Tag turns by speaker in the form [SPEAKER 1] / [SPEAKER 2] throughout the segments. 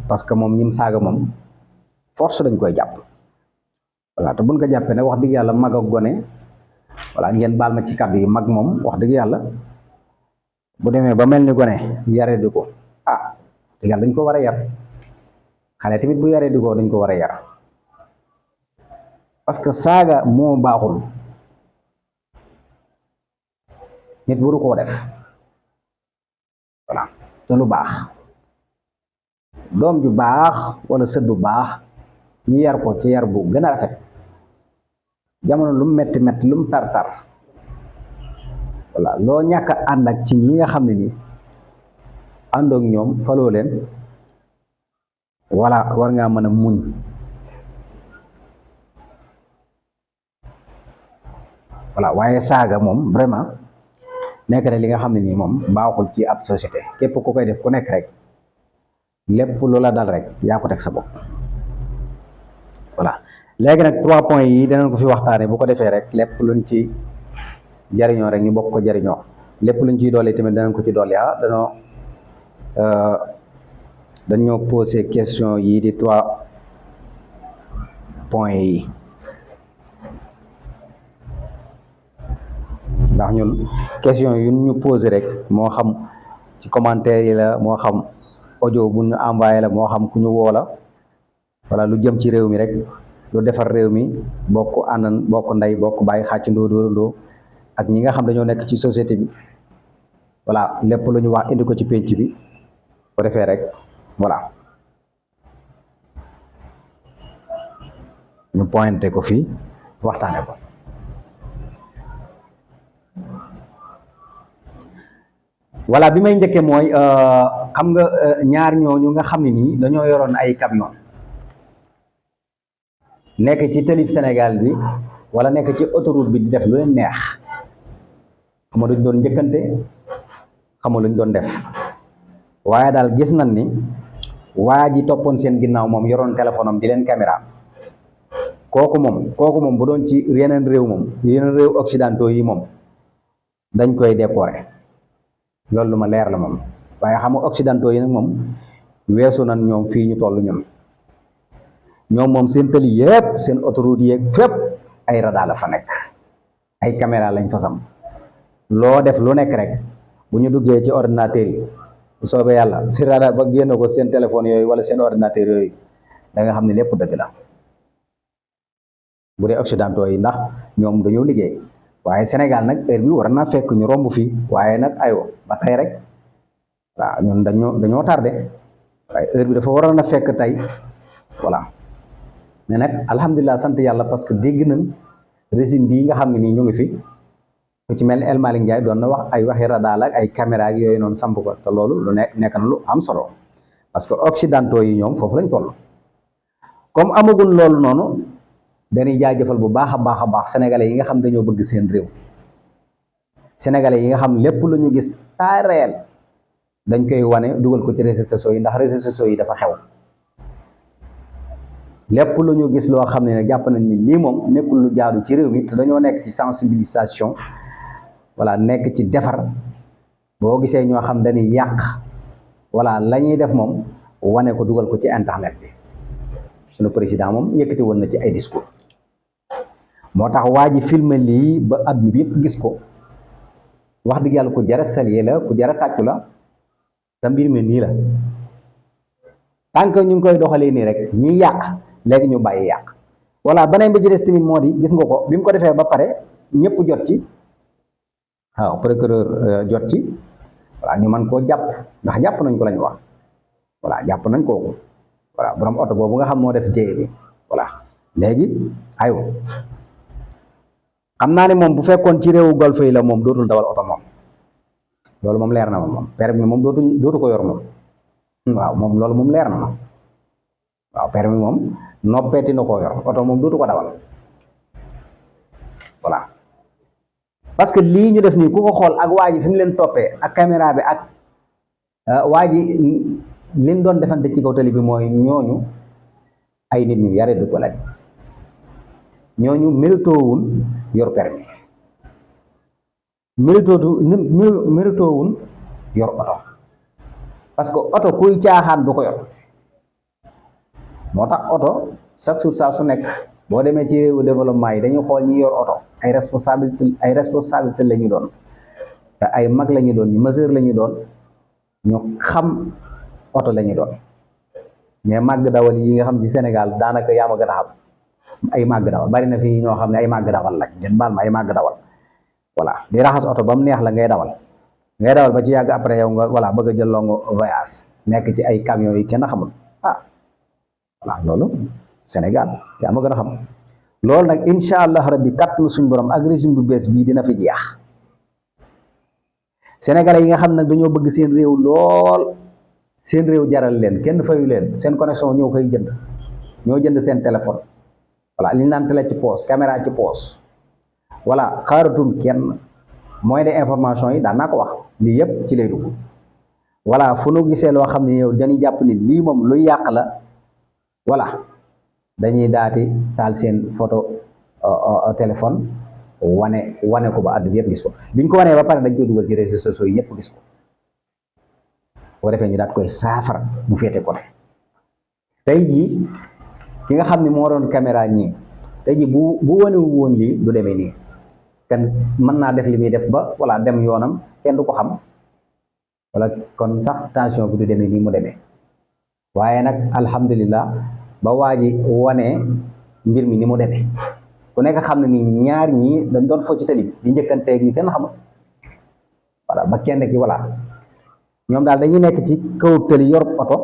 [SPEAKER 1] parce que moom ñim saaga moom force dañ koy jàpp voilà te buñ ko jàppee nag wax dëgg yàlla mag ak gone voilà ngeen baal ma ci kàddu yi mag moom wax dëgg yàlla bu demee ba mel ni gone yaree di ko dëgg yàlla dañ ko war a yar xale tamit bu yaree di ko dañ ko war a yar parce que saaga moo baaxul nit waru koo def voilà te lu baax doom ju baax wala sët bu baax ñu yar ko ci yar bu gën a rafet jamono lu mu metti metti lu mu tar tar voilà loo ñàkk a ànd ak ci ñi nga xam ne nii àndoog ñoom faloo leen voilà war ngaa mën a muñ voilà waaye saaga moom vraiment nekk na li nga xam ne nii moom baaxul ci ab société képp ku koy def ku nekk rek lépp lu la dal rek yaa ko teg sa bopp voilà léegi nag 3 points yi danañ ko fi waxtaane bu ko defee rek lépp luñ ci jariñoo rek ñu bokk ko jariñoo lépp luñ ciy dolli tamit danañ ko ci dolli dañoo posé question yi di 3 points yi ndax ñun question yu ñu posé rek moo xam ci commentaire yi la moo xam audio bu ñu envoyé la moo xam ku ñu woo la wala lu jëm ci réew mi rek lu defar réew mi bokk àndan bokk ndey bokk bàyyi xàccandoo dóorandoo ak ñi nga xam dañoo nekk ci société bi voilà lépp lu ñu wax indi ko ci pénc bi ko defee rek voilà ñu pointé ko fii waxtaane ko voilà bi may njëkkee mooy xam nga ñaar ñooñu nga xam ne nii dañoo yoroon ay camion nekk ci télib Sénégal bi wala nekk ci autoroute bi di def lu leen neex xam nga luñ doon njëkkante xam nga luñ doon def waaye daal gis nañ ni waa ji toppoon seen ginnaaw moom yoroon téléphone am di leen caméra kooku moom bu doon ci yeneen réew moom yeneen réew occidentaux yi moom dañ koy décorer loolu lu ma leer la moom waaye xam nga occidentaux yi nag moom weesu nañ ñoom fii ñu toll ñoom moom seen tëli yëpp seen autoroute yeeg fépp ay radar la fa nekk ay caméra lañ fa sam loo def lu nekk rek bu ñu duggee ci ordinateur yi bu soobee yàlla si radar ba génn ko seen téléphone yooyu wala seen ordinateur yooyu da nga xam ne lépp dëgg la bu dee occidentaux yi ndax ñoom dañoo liggéey waaye Sénégal nag heure bi war naa fekk ñu romb fii waaye nag aywa ba tey rek waaw ñun dañoo tardé waaye heure bi dafa waroon na fekk tey voilà mais nag alhamdulilah sant yàlla parce que dégg nañ régime bii nga xam ne nii ñu ngi fi ku ci mel ni El Malick Ndiaye doon na wax ay waxi radar ak ay caméra ak yooyu noonu samp ko te loolu lu nekk na lu am solo parce que occidentaux yi ñoom foofu lañ toll comme amagul loolu noonu dañuy jaajëfal bu baax a baax sénégalais yi nga xam dañoo bëgg seen réew sénégalais yi nga xam lépp lu ñu gis taay réel dañ koy wane dugal ko ci réseaux sociaux yi ndax réseaux sociaux yi dafa xew lépp lu ñu gis loo xam ne nag jàpp nañ ni lii moom nekkul lu jaadu ci réew mi te dañoo nekk ci sensibilisation voilà nekk ci defar boo gisee ñoo xam dañuy yàq voilà la ñuy def moom wane ko dugal ko ci internet bi suñu président moom yëkkati woon na ci ay discours moo tax waa ji filmé lii ba àdduna bi yëpp gis ko wax dëgg yàlla ku jara saluer la ku jara tàccu la te mbir mi nii la tant que ñu ngi koy doxalee nii rek ñi yàq léegi ñu bàyyi yàq voilà beneen bi ci des tamit moo di gis nga ko bi mu ko defee ba pare ñëpp jot ci waaw procureur jot ci voilà ñu mën koo jàpp ndax jàpp nañ ko lañu wax voilà jàpp nañ kooku voilà borom oto boobu nga xam moo def jéye bi voilà léegi aywa xam naa ne moom bu fekkoon ci réewu golfe yi la moom dootul dawal oto moom loolu moom leer na moom permis moom dootu ko yor moom waaw moom loolu moom leer na ma waaw permis moom noppeeti na koo yor oto moom dootu ko dawal voilà parce que lii ñu def nii ku ko xool ak waa ji fi mu leen toppee ak caméra bi ak waa ji liñ doon defante ci kaw tali bi mooy ñooñu ay nit ñu yare du ko lañ ñooñu méritoowul yor permis méritoowul yor oto parce que oto kuy caaxaan du ko yor moo tax oto chaque jour saa su nekk boo demee ci réewu développement yi dañuy xool ñi yor oto ay responsabilité la ñu doon te ay mag la ñu doon ñu majeur la ñu doon ñu xam oto la ñu doon mais màgg dawal yi nga xam ci Sénégal daanaka yaa ma gën a xam ay màgg dawal bari na fi ñoo xam ne ay màgg dawal lañ ngeen baal ma ay màgg dawal voilà di raxas oto ba mu neex la ngay dawal ba ci yàgg après yow nga voilà bëgg a jël longu voyage nekk ci ay camions yi kenn xamul voilà loolu Sénégal yaa ma gën a xam loolu nag incha allah rabbi kàttanu suñu borom ak régime bu bees bii dina fi jeex sénégalais yi nga xam nag dañoo bëgg seen réew lool seen réew jaral leen kenn fayu leen seen connexion ñoo koy jënd ñoo jënd seen téléphone voilà li ñu naan télé ci poos caméra ci poos voilà xaaratul kenn moyen de information yi daan naa ko wax lii yëpp ci lay dugg voilà fu nu gisee loo xam ne yow dañuy jàpp ni lii moom luy yàq la voilà dañuy daati taal seen photo téléphone wane ko ba àdduna yëpp gis ko biñ ko wanee ba pare dañ koy dugal ci réseaux sociaux yi ñëpp gis ko boo defee ñu daat koy saafara mu féete ko ne tey jii ki nga xam ne moo doon caméra ñii tey jii bu wanewu woon lii du demee nii kenn mën naa def li muy def ba voilà dem yoonam kenn du ko xam wala kon sax tension bi du demee nii mu demee waaye nag alhamdulillah ba waa ji wane mbir mi ni mu demee ku nekk xam ne ni ñaar ñii dañ doon fo ci tali bi di njëkkanteeg ñu kenn xamul voilà ba kenn ki voilà ñoom daal dañuy nekk ci kaw tali yor oto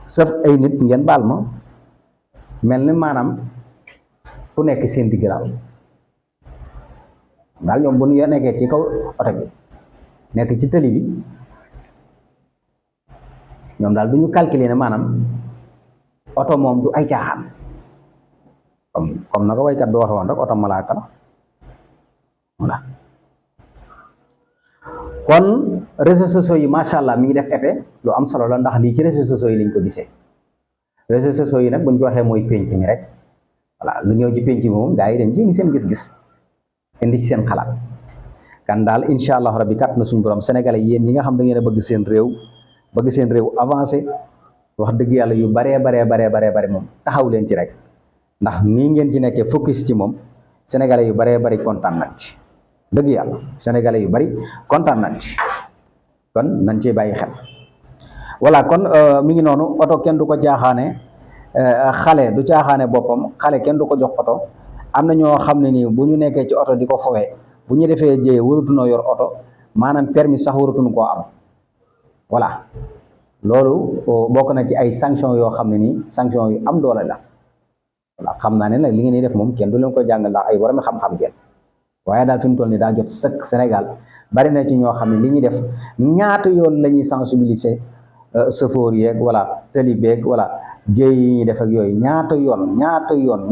[SPEAKER 1] saf ay nit ngeen baal ma mel ni maanaam ku nekk seen diggalaaw daal ñoom bu ñu nekkee ci kaw oto bi nekk ci tali bi ñoom daal du ñu calculer ne maanaam oto moom du ay caaxaan comme na ko waykat bi waxe woon rek oto malaaka la voilà kon réseaux sociaux yi macha allah mi ngi def effet lu am solo la ndax lii ci réseaux sociaux yi lañ ko gisee réseaux sociaux yi nag buñ ko waxee mooy penc mi rek voilà lu ñëw ci penc mi moom gaa yi dañ ci indi seen gis-gis indi ci seen xalaat kan daal incha allah rabbi kat na suñu borom sénégalais yéen ñi nga xam da ngeen a bëgg seen réew avancé wax dëgg yàlla yu baree moom taxaw leen ci rek ndax nii ngeen ci nekkee focus ci moom sénégalais yu bari kontaan nañ ci dëgg yàlla sénégalais yu bari kontaan nañ ci kon nañ ci bàyyi xel voilà kon mi ngi noonu oto kenn du ko caaxaane xale du caaxaane boppam xale kenn du ko jox oto am na ñoo xam ne nii bu ñu nekkee ci oto di ko fowee bu ñu defee jëye waratuñoo yor oto maanaam permis sax waratuñu koo am voilà loolu bokk na ci ay sanction yoo xam ne nii sanction yu am doole la voilà xam naa ne nag li ngeen di def moom kenn du leen ko jàngal ndax ay borom xam-xam ngeen waaye daal fi mu toll nii daa jot sëkk Sénégal bari na ci ñoo xam ne li ñuy def ñaata yoon la ñuy sensibiliser chauffeur yeeg voilà tali beeg voilà jëy yi ñuy def ak yooyu ñaata yoon